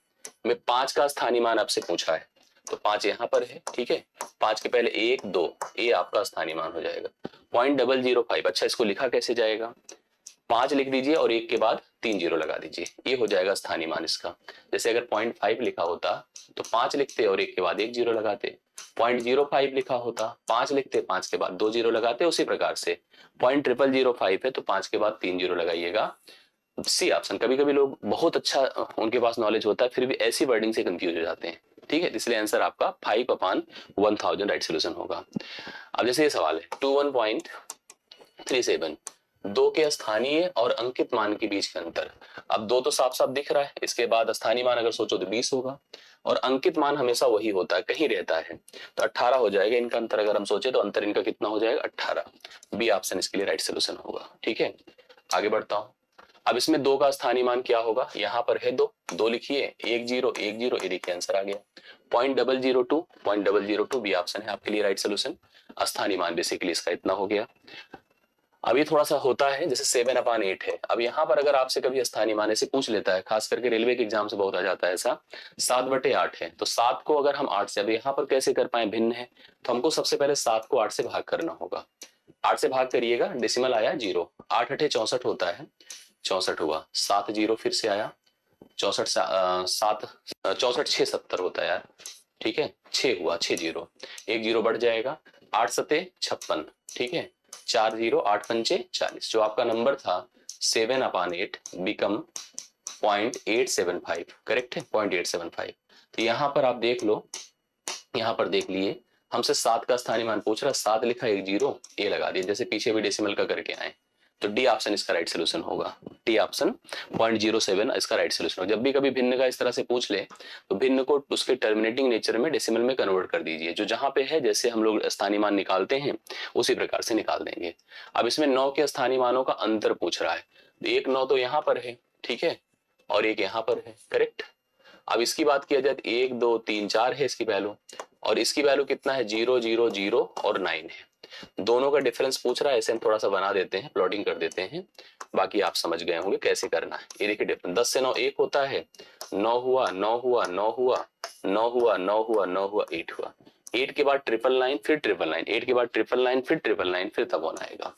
मैं 5 का स्थानीय मान आपसे पूछा है, तो 5 यहाँ पर है, ठीक है। 5 के पहले 1 2, ये आपका स्थानीय मान हो जाएगा। 0.005, अच्छा इसको लिखा कैसे जाएगा, 5 लिख दीजिए और 1 के बाद 3 जीरो लगा दीजिए, ये हो जाएगा स्थानीय मान इसका। जैसे अगर 0.5 लिखा होता तो 5 लिखते और 1 के बाद 1 जीरो लगाते। 0.05 लिखा होता 5 लिखते, 5 के बाद 2 जीरो लगाते। उसी प्रकार से 0.0005 है तो 5 के बाद 3 जीरो लगाइएगा। C option. कभी कभी लोग बहुत अच्छा उनके पास नॉलेज होता है फिर भी ऐसी वर्डिंग से कंफ्यूज हो जाते हैं, ठीक है। इसलिए आंसर आपका 5/1000 राइट सोल्यूशन होगा। अब जैसे ये सवाल है 21.37, दो के स्थानीय और अंकित मान के बीच का अंतर। अब दो तो साफ साफ दिख रहा है, इसके बाद स्थानीय मान अगर सोचो तो 20 होगा और अंकित मान हमेशा वही होता है, कहीं रहता है, तो 18 हो जाएगा इनका अंतर। अगर हम सोचे तो अंतर इनका कितना हो जाएगा 18। बी ऑप्शन इसके लिए राइट सोल्यूशन होगा, ठीक है। आगे बढ़ता हूं। अब इसमें दो का स्थानीय मान क्या होगा, यहाँ पर है दो लिखिए, 1 0 1 0, ये देखिए आंसर आ गया 0.002 बी ऑप्शन है आपके लिए राइट सोल्यूशन। स्थानीय मान बेसिकली इसका इतना हो गया। अभी थोड़ा सा होता है जैसे 7/8 है। अब यहाँ पर अगर आपसे कभी स्थानीय मान से पूछ लेता है, खास करके रेलवे के एग्जाम से बहुत आ जाता है ऐसा, 7/8 है तो 7 को अगर हम 8 से, अब यहाँ पर कैसे कर पाए भिन्न है, तो हमको सबसे पहले 7 को 8 से भाग करना होगा। 8 से भाग करिएगा, डेसिमल आया 0, 8 8 64 होता है, 64 हुआ, 7 0 फिर से आया 64, 7 64 6 70 होता है यार, ठीक है, 6 हुआ, 6 0, 1 0 बढ़ जाएगा, 8 7 56, ठीक है, 4 0 8 5 40। जो आपका नंबर था 7/8 बिकम 0.875, करेक्ट है 0.875। तो यहाँ पर आप देख लो, यहाँ पर देख लिए हमसे 7 का स्थानीय मान पूछ रहा, 7 लिखा 1 0, ए लगा दिया, जैसे पीछे भी डेसिमल का करके आए, तो डी ऑप्शन इसका राइट सोल्यूशन होगा। डी ऑप्शन 0.07 इसका राइट सोल्यूशन होगा। जब भी कभी भिन्न का इस तरह से पूछ ले तो भिन्न को उसके टर्मिनेटिंग नेचर में डेसिमल में कन्वर्ट कर दीजिए, जो जहां पे है जैसे हम लोग स्थानीय मान निकालते हैं उसी प्रकार से निकाल देंगे। अब इसमें 9 के स्थानीय मानों का अंतर पूछ रहा है, एक 9 तो यहाँ पर है, ठीक है, और एक यहाँ पर है, करेक्ट। अब इसकी बात किया जाए 1 2 3 4 है इसकी वैल्यू, और इसकी वैल्यू कितना है 0 0 0 और 9 है। दोनों का डिफरेंस पूछ रहा है, ऐसे हम थोड़ा सा बना देते हैं, प्लॉटिंग कर देते हैं, बाकी आप समझ गए होंगे कैसे करना है। ये देखिए डिफरेंस 10 से 9 1 होता है, 9 हुआ 9 हुआ 9 हुआ 9 हुआ 9 हुआ 9 हुआ 8 हुआ, 8 के बाद 999 फिर 999, 8 के बाद 999 फिर 999 फिर तब होना आएगा।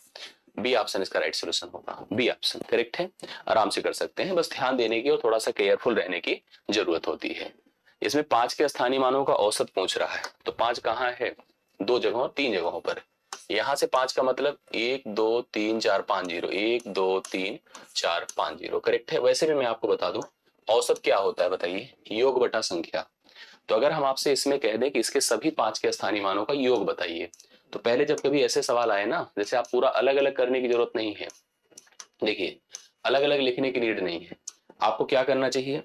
बी ऑप्शन इसका राइट सोल्यूशन होगा, बी ऑप्शन करेक्ट है। आराम से कर सकते हैं, बस ध्यान देने की और थोड़ा सा केयरफुल रहने की जरूरत होती है। इसमें 5 के स्थानीय मानों का औसत पूछ रहा है, तो 5 कहाँ है, 2 जगहों 3 जगहों पर। यहां से 5 का मतलब 1 2 3 4 5 0, 1 2 3 4 5 0, करेक्ट है। वैसे भी मैं आपको बता दूं औसत क्या होता है बताइए, योग बटा संख्या। तो अगर हम आपसे इसमें कह दें कि इसके सभी 5 के स्थानीय मानों का योग बताइए, तो पहले जब कभी ऐसे सवाल आए ना, जैसे आप पूरा अलग अलग करने की जरूरत नहीं है, देखिए अलग अलग लिखने की नीड नहीं है। आपको क्या करना चाहिए,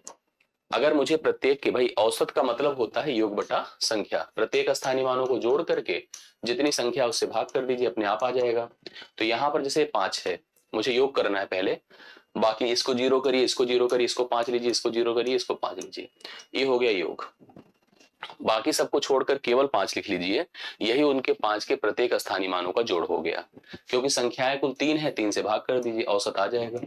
अगर मुझे प्रत्येक के, भाई औसत का मतलब होता है योग बटा संख्या, प्रत्येक स्थानीय मानों को जोड़ करके जितनी संख्या उससे भाग कर दीजिए, अपने आप आ जाएगा। तो यहाँ पर जैसे 5 है, मुझे योग करना है पहले, बाकी इसको 0 करिए, इसको 0 करिए, इसको 5 लीजिए, इसको 0 करिए, इसको 5 लीजिए, ये हो गया योग। बाकी सबको छोड़कर केवल 5 लिख लीजिए, यही उनके 5 के प्रत्येक स्थानीय मानों का जोड़ हो गया। क्योंकि संख्याएं कुल 3 है, 3 से भाग कर दीजिए, औसत आ जाएगा।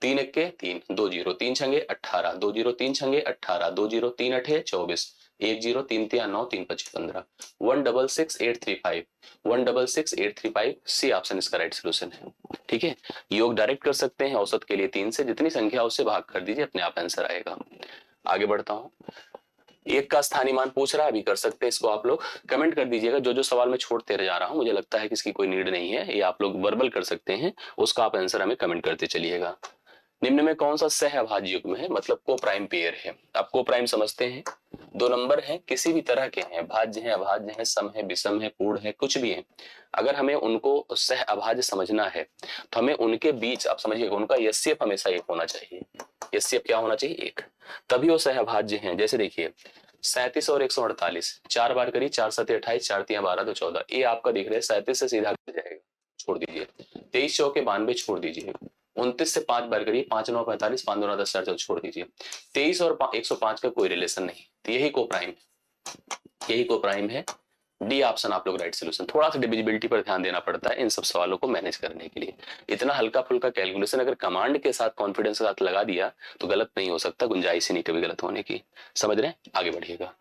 3 1 3, 2 0 3 छंगे 18, 2 0 3 छंगे 18, 2 0 3 8 24, 1 0 3 3 9 3 5 15, 166835, 166835 सी ऑप्शन इसका राइट सोल्यूशन है, ठीक है। योग डायरेक्ट कर सकते हैं औसत के लिए 3 से, जितनी संख्या उससे भाग कर दीजिए, अपने आप आंसर आएगा। आगे बढ़ता हूं। 1 का स्थानीय मान पूछ रहा है, अभी कर सकते हैं इसको, आप लोग कमेंट कर दीजिएगा। जो जो सवाल मैं छोड़ते जा रहा हूं, मुझे लगता है कि इसकी कोई नीड नहीं है, ये आप लोग वर्बल कर सकते हैं, उसका आप आंसर हमें कमेंट करते चलिएगा। निम्न में कौन सा सहअभाज्य युग्म है, मतलब को प्राइम पेयर है। आप को प्राइम समझते हैं, दो नंबर हैं, किसी भी तरह के हैं, भाज्य हैं, अभाज्य हैं, सम है, विषम है, पूर्ण है, कुछ भी है, अगर हमें उनको सहअभाज्य समझना है तो हमें उनके बीच, आप समझिएगा, उनका यस्यप हमेशा 1 होना चाहिए। यस्यप क्या होना चाहिए, 1, तभी वो सहअभाज्य हैं। जैसे देखिए 37 और 148, 4 बार करिए, 4 7 28, 4 3 12 तो 14, ये आपका दिख रहा है 37 से सीधा जाएगा, छोड़ दीजिए। 23 चौके 92, छोड़ दीजिए। 29 से 5 बार करिए, 5 9 45, 5 2 10 4 छोड़ दीजिए। 23 और 105 का कोई रिलेशन नहीं, तो यही को प्राइम है, यही को प्राइम है। डी ऑप्शन आप लोग राइट सोल्यूशन। थोड़ा सा डिविजिबिलिटी पर ध्यान देना पड़ता है इन सब सवालों को मैनेज करने के लिए। इतना हल्का फुल्का कैलकुलेशन अगर कमांड के साथ कॉन्फिडेंस के साथ लगा दिया तो गलत नहीं हो सकता, गुंजाइश ही नहीं कभी गलत होने की, समझ रहे हैं। आगे बढ़िएगा।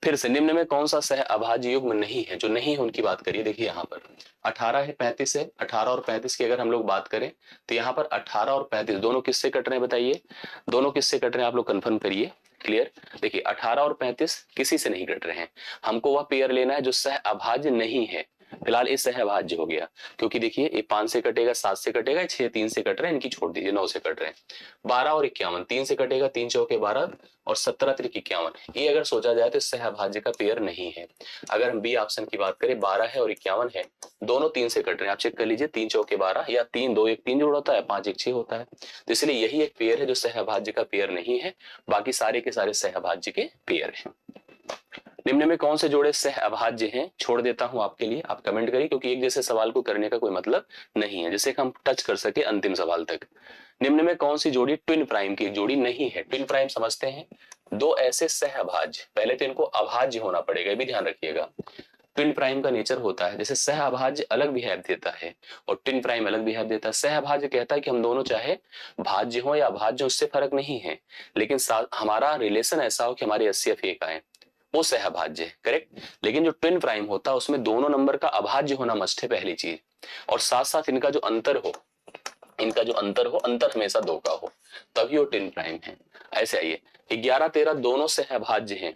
फिर से निम्न में कौन सा सह अभाज्य युग्म नहीं है, जो नहीं है उनकी बात करिए। देखिए यहाँ पर 18 है, 35 है, 18 और 35 की अगर हम लोग बात करें तो यहाँ पर 18 और 35 दोनों किससे कट रहे हैं बताइए, दोनों किससे कट रहे हैं आप लोग कंफर्म करिए। क्लियर। देखिए 18 और 35 किसी से नहीं कट रहे हैं, हमको वह पेयर लेना है जो सह अभाज्य नहीं है। फिलहाल ये सह अभाज्य हो गया, क्योंकि देखिए ये 5 से कटेगा, 7 से कटेगा, 6 3 से कट रहे हैं, इनकी छोड़ दीजिए, 9 से कट रहे हैं। 12 और 51 3 से कटेगा, 3 चौके 12 और 17 त्रिक 51, ये अगर सोचा जाए तो सह अभाज्य का पेयर नहीं है। अगर हम बी ऑप्शन की बात करें 12 है और 51 है, दोनों 3 से कट रहे हैं, आप चेक कर लीजिए, 3 चौके 12 या 3 2 1 3 जोड़ होता है, 5 1 6 होता है। तो इसलिए यही एक पेयर है जो सह अभाज्य का पेयर नहीं है, बाकी सारे के सारे सह अभाज्य के पेयर हैं। निम्न में कौन से जोड़े सह अभाज्य हैं, छोड़ देता हूं आपके लिए, आप कमेंट करिए, क्योंकि एक जैसे सवाल को करने का कोई मतलब नहीं है, जिससे हम टच कर सके अंतिम सवाल तक। निम्न में कौन सी जोड़ी ट्विन प्राइम की जोड़ी नहीं है। ट्विन प्राइम समझते हैं, दो ऐसे सह अभाज्य, पहले तो इनको अभाज्य होना पड़ेगा, ये भी ध्यान रखिएगा। ट्विन प्राइम का नेचर होता है, जैसे सह अभाज्य अलग बिहेव देता है और ट्विन प्राइम अलग बिहेव देता है। सह अभाज्य कहता है कि हम दोनों चाहे भाज्य हो या अभाज्य हो, उससे फर्क नहीं है, लेकिन हमारा रिलेशन ऐसा हो कि हमारे एचसीएफ एक आए, वो सहअभाज्य है। करेक्ट। लेकिन जो ट्विन प्राइम होता है उसमें दोनों नंबर का अभाज्य होना मस्ट है, पहली चीज, और साथ साथ इनका जो अंतर हो, अंतर हमेशा 2 का हो, तभी वो ट्विन प्राइम है। ऐसे आइए 11 13 दोनों सहअभाज्य हैं,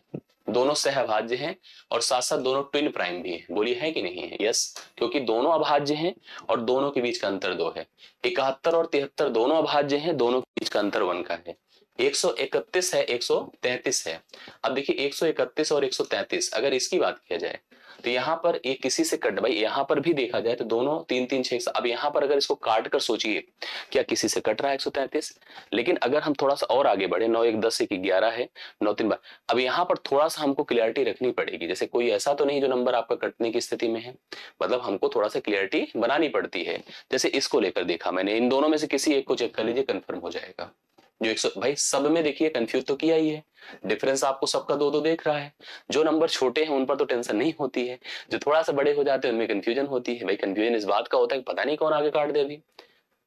दोनों सहअभाज्य हैं और साथ साथ दोनों ट्विन प्राइम भी हैं। बोलिए है कि नहीं है। यस, क्योंकि दोनों अभाज्य हैं और दोनों के बीच का अंतर 2 है। 71 और 73 दोनों अभाज्य हैं, दोनों के बीच का अंतर 1 का है। 131 है, 133 है। अब देखिए 131 और 133 अगर इसकी बात किया जाए तो यहाँ पर एक किसी से कट, भाई यहाँ पर भी देखा जाए तो दोनों 3 3 6, अब यहाँ पर अगर इसको काट कर सोचिए क्या किसी से कट रहा है 133। लेकिन अगर हम थोड़ा सा और आगे बढ़े, 9 1 10 1 11 है, 9 3 12, अब यहाँ पर थोड़ा सा हमको क्लियरिटी रखनी पड़ेगी, जैसे कोई ऐसा तो नहीं जो नंबर आपका कटने की स्थिति में है, मतलब हमको थोड़ा सा क्लियरिटी बनानी पड़ती है। जैसे इसको लेकर देखा मैंने, इन दोनों में से किसी एक को चेक कर लीजिए, कंफर्म हो जाएगा। जो 100, भाई सब में देखिए कंफ्यूज तो किया ही है, डिफरेंस आपको सबका 2 2 देख रहा है। जो नंबर छोटे हैं उन पर तो टेंशन नहीं होती है, जो थोड़ा सा बड़े हो जाते हैं उनमें कंफ्यूजन होती है। भाई कंफ्यूजन इस बात का होता है कि पता नहीं कौन आगे काट दे अभी।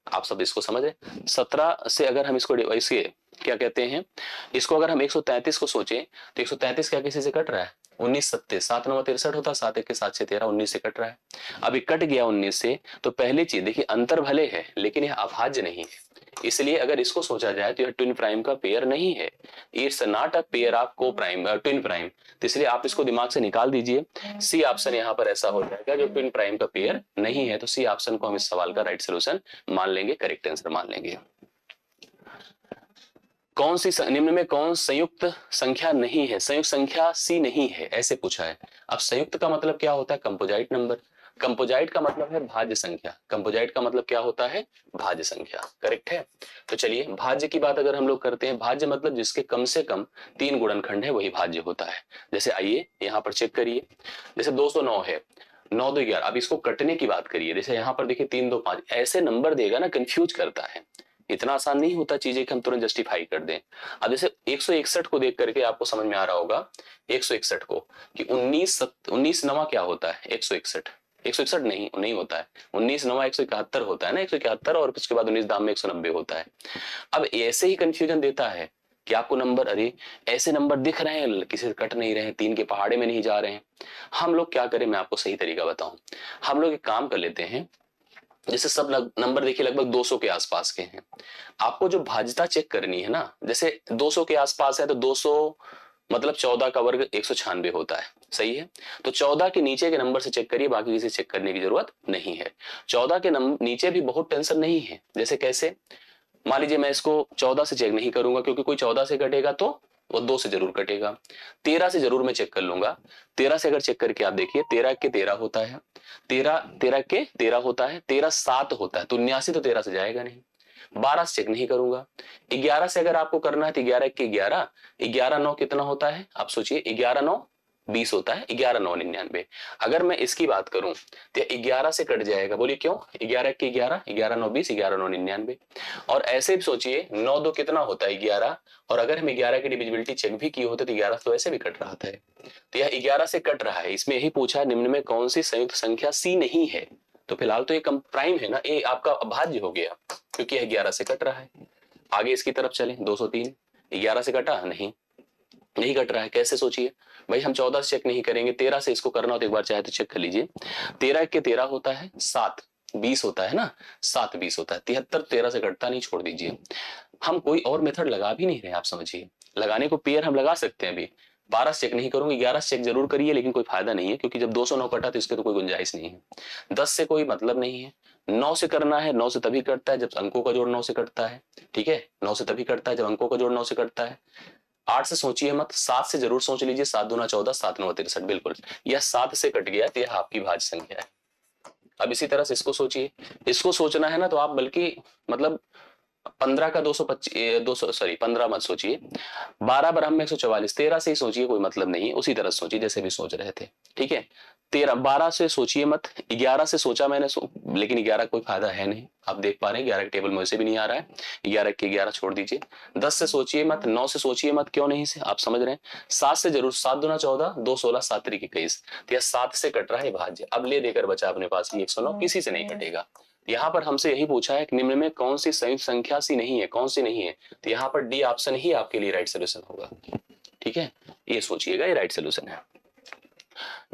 आप सब इसको समझ रहे। 17 से अगर हम इसको इसके क्या कहते हैं, इसको अगर हम 133 को सोचे तो 133 क्या किसी से कट रहा है, 19 सत्ते 7 9 63 होता है, 7 1 के 7 6 13, 19 से कट रहा है। अभी कट गया 19 से, तो पहली चीज देखिए अंतर भले है लेकिन यह अभाज्य नहीं है, इसलिए अगर इसको सोचा जाए तो यह ट्विन प्राइम का पेयर नहीं है। It's not a pair of को प्राइम ट्विन प्राइम, तो इसलिए आप इसको दिमाग से निकाल दीजिए। सी ऑप्शन यहाँ पर ऐसा हो जाएगा जो ट्विन प्राइम का पेयर नहीं है, तो सी ऑप्शन को हम इस सवाल का राइट सोल्यूशन मान लेंगे, करेक्ट आंसर मान लेंगे। कौन सी निम्न में कौन संयुक्त संख्या नहीं है, संयुक्त संख्या सी नहीं है, ऐसे पूछा है। अब संयुक्त का मतलब क्या होता है, कंपोजाइट नंबर। कंपोजाइट का मतलब है भाज्य संख्या, कंपोजाइट का मतलब क्या होता है, भाज्य संख्या। करेक्ट है। तो चलिए भाज्य की बात अगर हम लोग करते हैं, भाज्य मतलब जिसके कम से कम 3 गुणनखंड है वही भाज्य होता है। जैसे आइए यहाँ पर चेक करिए, जैसे 209 है, 9 2 11। अब इसको कटने की बात करिए, जैसे यहाँ पर देखिए 3 2 5, ऐसे नंबर देगा ना, कंफ्यूज करता है। इतना आसान नहीं होता चीजें कि हम तुरंत जस्टिफाई कर दें। अब जैसे 161 को देख करके आपको समझ में आ रहा होगा 161 को कि 19 नवा क्या होता है, 161 161 नहीं होता है, 19 नवा 171 होता है ना, 171 और उसके बाद 19 दाम में 190 होता है। अब ऐसे ही कंफ्यूजन देता है कि आपको नंबर, अरे ऐसे नंबर दिख रहे हैं किसी से कट नहीं रहे हैं, 3 के पहाड़े में नहीं जा रहे हैं। हम लोग क्या करें, मैं आपको सही तरीका बताऊं। हम लोग एक काम कर लेते हैं, जैसे सब नंबर देखिए लगभग 200 के आसपास के हैं, आपको जो भाज्यता चेक करनी है ना, जैसे 200 के आसपास है तो 200 मतलब 14 का वर्ग 196 होता है, सही है। तो 14 के नीचे के नंबर से चेक करिए, बाकी किसी चेक करने की जरूरत नहीं है। 14 के नीचे भी बहुत टेंशन नहीं है, जैसे कैसे, मान लीजिए मैं इसको 14 से चेक नहीं करूंगा क्योंकि कोई 14 से कटेगा तो वो 2 से जरूर कटेगा। 13 से जरूर मैं चेक कर लूंगा, 13 से अगर चेक करके आप देखिए 13 के 13 होता है, 13 के 13 होता है, 13 7 होता है, तो 79 तो 13 से जाएगा नहीं। 12 से चेक नहीं करूंगा। 11 से अगर आपको करना है तो 11 के 11, 11 9 कितना होता है आप सोचिए, 11 9 20 होता है, 11 9 99। अगर मैं इसकी बात करूं तो 11 से कट जाएगा, बोलिए क्यों, 11 के 11, 11 9 20, 11 9 99। और ऐसे भी सोचिए 9 2 कितना होता है 11, और अगर हम 11 की डिविजिबिलिटी चेक भी किए होते तो 11 तो ऐसे भी कट रहा था, तो यह 11 से कट रहा है। इसमें यही पूछा निम्न में कौन सी संयुक्त संख्या सी नहीं है, तो फिलहाल तो ये कम प्राइम है ना, ये आपका अभाज्य हो गया क्योंकि यह 11 से कट रहा है। आगे इसकी तरफ चले, 203 11 से कटा नहीं, नहीं कट रहा है, कैसे सोचिए भाई। हम 14 से चेक नहीं करेंगे, 13 से इसको करना हो तो एक बार चाहे तो चेक कर लीजिए। 13 के 13 होता है, 7 20 होता है ना, 7 20 होता है, 73 13 से कटता नहीं, छोड़ दीजिए। हम कोई और मेथड लगा भी नहीं रहे, आप समझिए। लगाने को पेयर हम लगा सकते हैं अभी, 12 से चेक नहीं करूंगी, 11 से चेक जरूर करिए, लेकिन कोई फायदा नहीं है, क्योंकि जब 209 कटा तो इसके तो कोई गुंजाइश नहीं है। 10 से कोई मतलब नहीं है। 9 से करना है, 9 से तभी कटता है जब अंकों का जोड़ 9 से कटता है, ठीक है। 9 से तभी कटता है जब अंकों का जोड़ 9 से कटता है। 8 से सोचिए मत, 7 से जरूर सोच लीजिए, 7 दूना 14, 7 9 63, बिल्कुल। यह 7 से कट गया तो यह आपकी भाज्य संख्या है। अब इसी तरह से इसको सोचिए, इसको सोचना है ना तो आप बल्कि मतलब 15 का 225 200 सॉरी 15 मत सोचिए, 12 ब्रह्म में 144, 13 से ही सोचिए, कोई मतलब नहीं है, उसी तरह सोचिए जैसे भी सोच रहे थे, ठीक है। 13 12 से सोचिए मत, 11 से सोचा मैंने लेकिन 11 कोई फायदा है नहीं, आप देख पा रहे हैं 11 के टेबल में वैसे भी नहीं आ रहा है, 11 के 11 छोड़ दीजिए। 10 से सोचिए मत, 9 से सोचिए मत, क्यों नहीं से आप समझ रहे हैं। 7 से जरूर, 7 दूना 14, 2 16, 7 3 21, तो यह 7 से कट रहा है भाज्य। अब ले देकर बचा अपने पास 109, किसी से नहीं कटेगा। यहाँ पर हमसे यही पूछा है कि निम्न में कौन सी संयुक्त संख्या सी नहीं है, कौन सी नहीं है, तो यहाँ पर डी ऑप्शन ही आपके लिए राइट सोल्यूशन होगा, ठीक है। ये सोचिएगा, ये राइट सोल्यूशन है।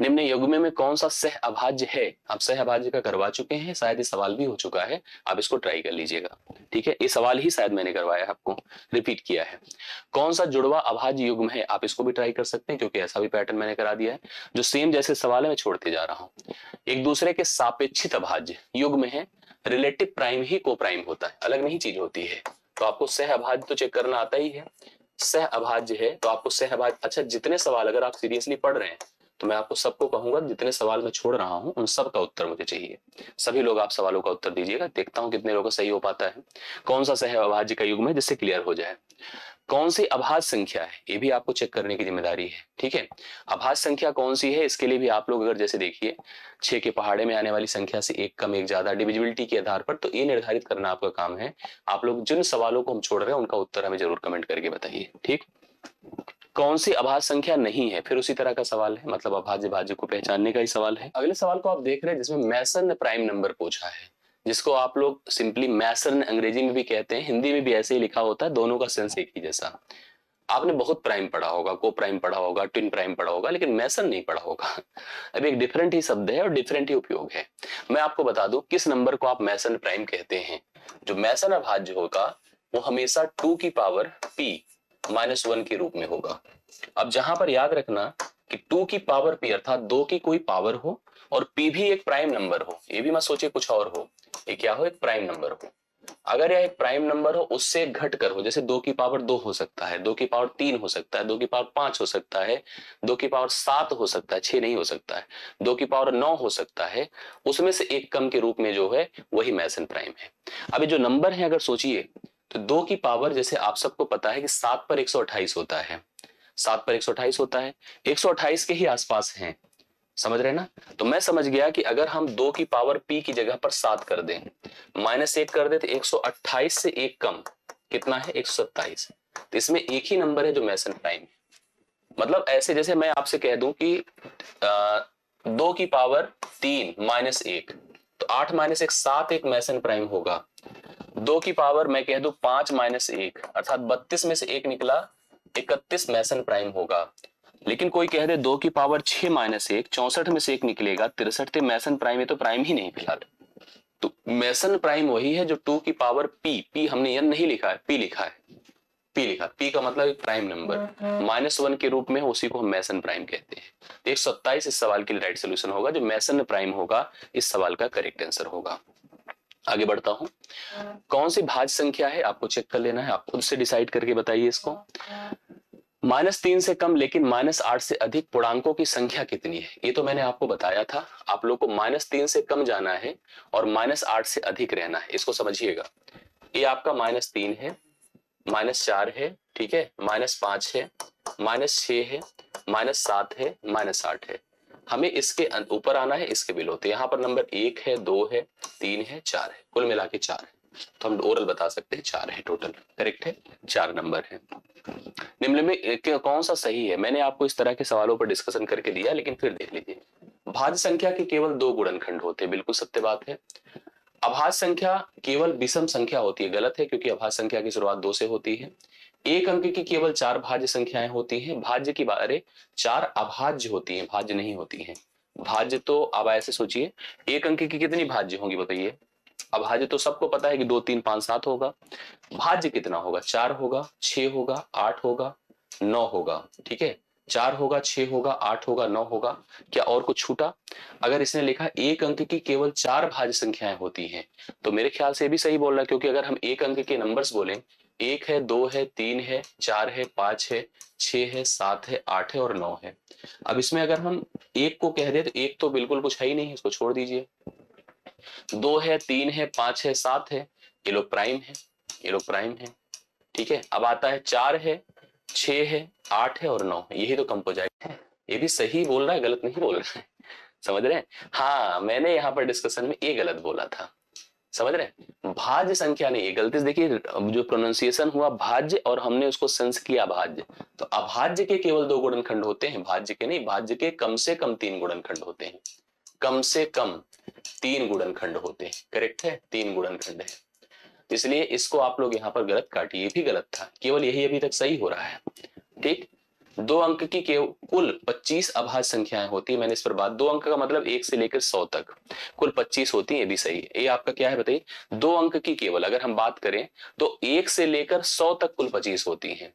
निम्न युग्म में कौन सा सह अभाज्य है, आप सह अभाज्य का करवा चुके हैं, शायद ये सवाल भी हो चुका है, आप इसको ट्राई कर लीजिएगा, ठीक है। ये सवाल ही शायद मैंने करवाया है, आपको रिपीट किया है। कौन सा जुड़वा अभाज्य युग्म है, आप इसको भी ट्राई कर सकते हैं, क्योंकि ऐसा भी पैटर्न मैंने करा दिया है। जो सेम जैसे सवाल है मैं छोड़ते जा रहा हूं। एक दूसरे के सापेक्षित अभाज्य युग्म है, रिलेटिव प्राइम ही को प्राइम होता है, अलग नहीं चीज होती है। तो आपको सह अभाज्य तो चेक करना आता ही है, सह अभाज्य है तो आपको सह अभाज्य, अच्छा जितने सवाल अगर आप सीरियसली पढ़ रहे हैं तो मैं आपको सबको कहूंगा जितने सवाल मैं छोड़ रहा हूं उन सब का उत्तर मुझे चाहिए। सभी लोग आप सवालों का उत्तर दीजिएगा, देखता हूं कितने लोगों का सही हो पाता है। कौन सा सह अभाज्य का युग्म है, जिससे क्लियर हो जाए। कौन सी अभाज्य संख्या है, ये भी आपको चेक करने की जिम्मेदारी है, ठीक है। अभाज्य संख्या कौन सी है, इसके लिए भी आप लोग अगर जैसे देखिए 6 के पहाड़े में आने वाली संख्या से एक कम एक ज्यादा डिविजिबिलिटी के आधार पर, तो ये निर्धारित करना आपका काम है। आप लोग जिन सवालों को हम छोड़ रहे हैं उनका उत्तर हमें जरूर कमेंट करके बताइए, ठीक। कौन सी अभाज्य संख्या नहीं है, फिर उसी तरह का सवाल है, मतलब अभाज्य भाज्य को पहचानने का ही सवाल है। अगले सवाल को आप देख रहे हैं जिसमें मैसन ने प्राइम नंबर पूछा है, जिसको आप लोग सिंपली मैसन अंग्रेजी में भी कहते हैं, हिंदी में भी ऐसे ही लिखा होता है, दोनों का सेंस एक ही जैसा। आपने बहुत प्राइम पढ़ा होगा, को प्राइम पढ़ा होगा, ट्विन प्राइम पढ़ा होगा, लेकिन मैसन नहीं पढ़ा होगा। अब एक डिफरेंट ही शब्द है और डिफरेंट ही उपयोग है। मैं आपको बता दूं किस नंबर को आप मैसन प्राइम कहते हैं। जो मैसन अभाज्य होगा वो हमेशा 2 की पावर p -1 के रूप में होगा। अब जहां पर याद रखना कि 2 की पावर p अर्थात 2 की कोई पावर हो और p भी एक प्राइम नंबर हो, ये भी मत सोचिए कुछ और हो, ये क्या हो, एक प्राइम नंबर हो। अगर यह एक प्राइम नंबर हो उससे घट कर हो, जैसे 2 की पावर 2 हो सकता है, 2 की पावर 3 हो सकता है, 2 की पावर 5 हो सकता है, 2 की पावर 7 हो सकता है, 6 नहीं हो सकता है, 2 की पावर 9 हो सकता है, उसमें से एक कम के रूप में जो है वही मैसन प्राइम है। अभी जो नंबर है अगर सोचिए तो 2 की पावर, जैसे आप सबको पता है कि 7 पर 128 होता है, 7 पर 128 होता है, 128 के ही आसपास हैं, समझ रहे ना। तो मैं समझ गया कि अगर हम 2 की पावर p की जगह पर 7 कर दें, -1 कर दे, तो 128 से एक कम कितना है, 127। तो इसमें एक ही नंबर है जो मैसन प्राइम है। मतलब ऐसे जैसे मैं आपसे कह दूं कि 2 की पावर 3 -1, तो 8 -1 7 एक मैसन प्राइम होगा। 2 की पावर मैं कह दूं 5 -1 अर्थात 32 में से एक निकला, 31 मैसन प्राइम होगा। लेकिन कोई कह दे 2 की पावर 6 -1 64 में से एक निकलेगा, 63, तो मैसन प्राइम है, तो प्राइम ही नहीं फिलहाल। तो मैसन प्राइम वही है जो 2 की पावर p हमने n नहीं लिखा है, p लिखा है, p लिखा, p का मतलब एक प्राइम नंबर -1 के रूप में, उसी को हम मैसन प्राइम कहते हैं। तो 127 इस सवाल के लिए राइट सोल्यूशन होगा, जो मैसन प्राइम होगा इस सवाल का करेक्ट आंसर होगा। आगे बढ़ता हूं, कौन सी भाज्य संख्या है आपको चेक कर लेना है, आप खुद से डिसाइड करके बताइए इसको। -3 से कम लेकिन -8 से अधिक पूर्णांकों की संख्या कितनी है, ये तो मैंने आपको बताया था। आप लोग को -3 से कम जाना है और -8 से अधिक रहना है, इसको समझिएगा। ये आपका -3 है, -4 है, ठीक है, -5 है, -6 है, -7 है, -8 है। हमें इसके ऊपर आना है, इसके बिलो। तो यहाँ पर नंबर 1 है, 2 है, 3 है, 4 है, कुल मिला के 4 है। तो हम ओरल बता सकते हैं 4 है टोटल, करेक्ट है, 4 नंबर है। निम्न में कौन सा सही है, मैंने आपको इस तरह के सवालों पर डिस्कशन करके दिया, लेकिन फिर देख लीजिए। भाज्य संख्या के केवल 2 गुणनखंड होते हैं, बिल्कुल सत्य बात है। अभाज्य संख्या केवल विषम संख्या होती है, गलत है, क्योंकि अभाज्य संख्या की शुरुआत 2 से होती है। एक अंक की केवल 4 भाज्य संख्याएं होती हैं। भाज्य की बात, अरे 4 अभाज्य होती हैं, भाज्य नहीं होती हैं। भाज्य तो अब ऐसे सोचिए, एक अंक की कितनी भाज्य होंगी बताइए। अभाज्य तो सबको पता है कि 2 3 5 7 होगा। भाज्य कितना होगा, 4 होगा, 6 होगा, 8 होगा, 9 होगा। ठीक है, 4 होगा, 6 होगा, 8 होगा, 9 होगा। क्या और कुछ छूटा? अगर इसने लिखा एक अंक की केवल 4 भाज्य संख्याएं होती हैं, तो मेरे ख्याल से भी सही बोल रहा है, क्योंकि अगर हम एक अंक के नंबर्स बोलें, 1 है, 2 है, 3 है, 4 है, 5 है, 6 है, 7 है, 8 है और 9 है। अब इसमें अगर हम एक को कह दे तो एक तो बिल्कुल कुछ है ही नहीं, इसको छोड़ दीजिए। 2 है, 3 है, 5 है, 7 है, ये लोग प्राइम है, ये लोग प्राइम है। ठीक है, अब आता है 4 है, 6 है, 8 है और 9 है, यही तो कंपोजाइट है। ये भी सही बोल रहा है, गलत नहीं बोल रहा है। समझ रहे हैं? हाँ, मैंने यहाँ पर डिस्कशन में ये गलत बोला था, समझ रहे हैं? भाज्य संख्या नहीं है, गलती से देखिए जो प्रोनाउंसिएशन हुआ भाज्य और हमने उसको सेंस किया अभाज्य। तो अभाज्य के केवल 2 गुणनखंड होते हैं, भाज्य के नहीं। भाज्य के कम से कम 3 गुणनखंड होते हैं, कम से कम 3 गुणनखंड होते हैं। करेक्ट है, 3 गुणनखंड है। इसलिए इसको आप लोग यहाँ पर गलत काटिए, ये भी गलत था, केवल यही अभी तक सही हो रहा है। ठीक, 2 अंक की कुल 25 अभाज्य संख्याएं होती है। मैंने इस पर बात, 2 अंक का मतलब 1 से लेकर 100 तक कुल 25 होती है, ये भी सही है। ये आपका क्या है बताइए, 2 अंक की केवल अगर हम बात करें तो 1 से लेकर 100 तक कुल 25 होती हैं।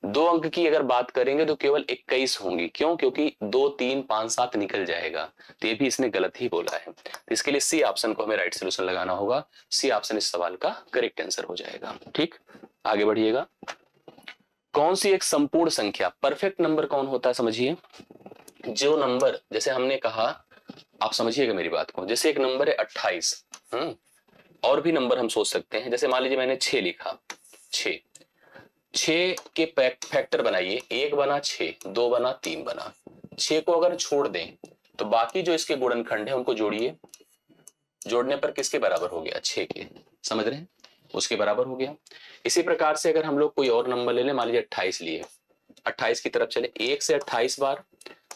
2 अंक की अगर बात करेंगे तो केवल 21 होंगी। क्यों? क्योंकि 2 3 5 7 निकल जाएगा। तो ये भी इसने गलत ही बोला है। तो इसके लिए सी ऑप्शन को हमें राइट सोल्यूशन लगाना होगा। सी ऑप्शन इस सवाल का करेक्ट आंसर हो जाएगा। ठीक, आगे बढ़िएगा। कौन सी एक संपूर्ण संख्या, परफेक्ट नंबर कौन होता है समझिए। जो नंबर, जैसे हमने कहा, आप समझिएगा मेरी बात को, जैसे एक नंबर है 28, और भी नंबर हम सोच सकते हैं। जैसे मान लीजिए मैंने 6 लिखा, 6 के फैक्टर बनाइए, 1 बना 6, 2 बना 3 बना। 6 को अगर छोड़ दें तो बाकी जो इसके गुणनखंड है उनको जोड़िए, जोड़ने पर किसके बराबर हो गया, 6 के। समझ रहे हैं, उसके बराबर हो गया। इसी प्रकार से अगर हम लोग कोई और नंबर ले लें, मान लीजिए 28 लिए, 28 की तरफ चले, 1 से 28 बार,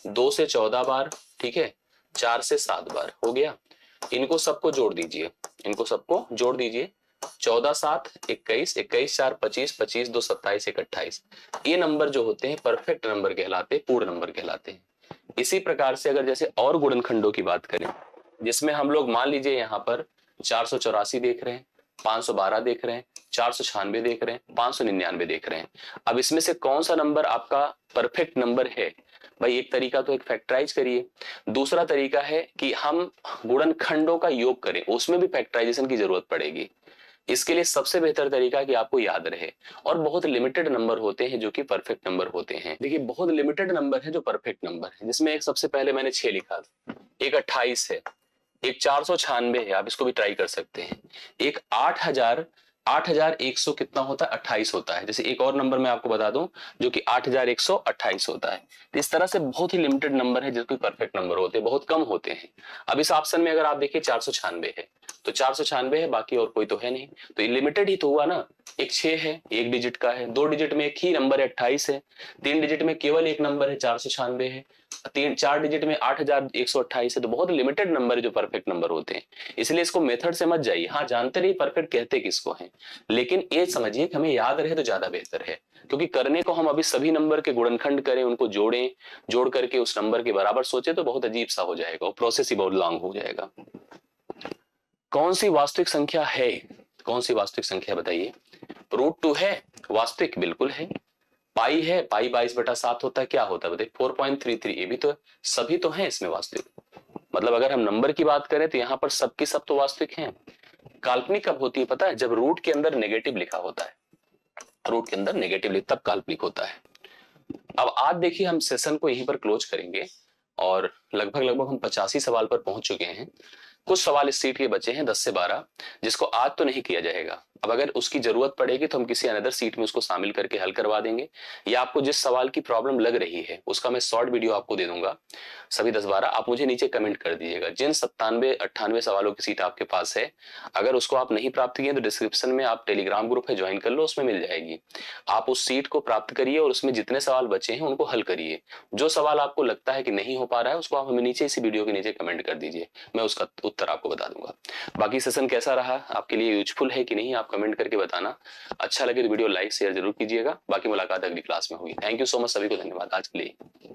2 से 14 बार, ठीक है, 4 से 7 बार हो गया। इनको सबको जोड़ दीजिए, इनको सबको जोड़ दीजिए, 14 7 21, 21 4 25, 25 2 27, 1 28। ये नंबर जो होते हैं परफेक्ट नंबर कहलाते हैं, पूर्ण नंबर कहलाते हैं। इसी प्रकार से अगर जैसे और गुणनखंडों की बात करें, जिसमें हम लोग मान लीजिए यहाँ पर 484 देख रहे हैं, 512 देख रहे हैं, 496 देख रहे हैं, 599 देख रहे हैं। अब इसमें से कौन सा नंबर आपका परफेक्ट नंबर है? भाई एक तरीका तो एक फैक्टराइज करिए, दूसरा तरीका है कि हम गुणनखंडों का योग करें, उसमें भी फैक्टराइजेशन की जरूरत पड़ेगी। इसके लिए सबसे बेहतर तरीका है कि आपको याद रहे, और बहुत लिमिटेड नंबर होते हैं जो कि परफेक्ट नंबर होते हैं। देखिए बहुत लिमिटेड नंबर है जो परफेक्ट नंबर है, जिसमें एक सबसे पहले मैंने 6 लिखा, एक 28 है, एक 496 है, आप इसको भी ट्राई कर सकते हैं, एक 8100 कितना होता है, 28 होता है। जैसे एक और नंबर मैं आपको बता दूं जो कि 8128 होता है। तो इस तरह से बहुत ही लिमिटेड नंबर है जो कि परफेक्ट नंबर होते हैं, बहुत कम होते हैं। अब इस ऑप्शन में अगर आप देखिए 496 है, तो 496 है, बाकी और कोई तो है नहीं, तो ये लिमिटेड ही तो हुआ ना। एक 6 है, 1 डिजिट का है, 2 डिजिट में एक ही नंबर है 28 है, 3 डिजिट में केवल एक नंबर है 496 है, 4 डिजिट में 8128 है। तो बहुत लिमिटेड नंबर है जो परफेक्ट नंबर होते हैं। इसलिए इसको मेथड से मत जाइए, हाँ जानते रहिए परफेक्ट कहते किसको हैं, लेकिन ये समझिए कि हमें याद रहे तो ज्यादा बेहतर है। क्योंकि करने को हम अभी सभी नंबर के गुणनखंड करें, उनको जोड़ें, जोड़ करके उस नंबर के बराबर सोचे तो बहुत अजीब सा हो जाएगा, और प्रोसेस ही बहुत लॉन्ग हो जाएगा। कौन सी वास्तविक संख्या है, कौन सी वास्तविक संख्या बताइए। √2 है वास्तविक, बिल्कुल है। पाई है, पाई 22/7 होता है, क्या होता है बताइए, 4.33। ये भी तो सभी तो हैं इसमें वास्तविक। मतलब अगर हम नंबर की बात करें तो यहाँ पर सबकी सब तो वास्तविक हैं। काल्पनिक कब होती है पता है, जब रूट के अंदर नेगेटिव लिखा होता है, रूट के अंदर नेगेटिव तब काल्पनिक होता है। अब आज देखिए हम सेशन को यहीं पर क्लोज करेंगे, और लगभग हम 85 सवाल पर पहुंच चुके हैं। कुछ सवाल इस सीट के बचे हैं 10 से 12, जिसको आज तो नहीं किया जाएगा। अब अगर उसकी जरूरत पड़ेगी तो हम किसी अनदर सीट में उसको शामिल करके हल करवा देंगे, या आपको जिस सवाल की प्रॉब्लम लग रही है उसका मैं शॉर्ट वीडियो आपको दे दूंगा। सभी 10-12 आप मुझे नीचे कमेंट कर दीजिएगा, जिन 97-98 सवालों की सीट आपके पास है, अगर उसको आप नहीं प्राप्त किए तो डिस्क्रिप्शन में आप टेलीग्राम ग्रुप है, ज्वाइन कर लो, उसमें मिल जाएगी। आप उस सीट को प्राप्त करिए और उसमें जितने सवाल बचे हैं उनको हल करिए। जो सवाल आपको लगता है कि नहीं हो पा रहा है उसको आप हमें नीचे इसी वीडियो के नीचे कमेंट कर दीजिए, मैं उसका उत्तर आपको बता दूंगा। बाकी सेशन कैसा रहा, आपके लिए यूजफुल है कि नहीं, आप कमेंट करके बताना। अच्छा लगे तो वीडियो लाइक शेयर जरूर कीजिएगा। बाकी मुलाकात अगली क्लास में होगी। थैंक यू सो मच, सभी को धन्यवाद आज के लिए।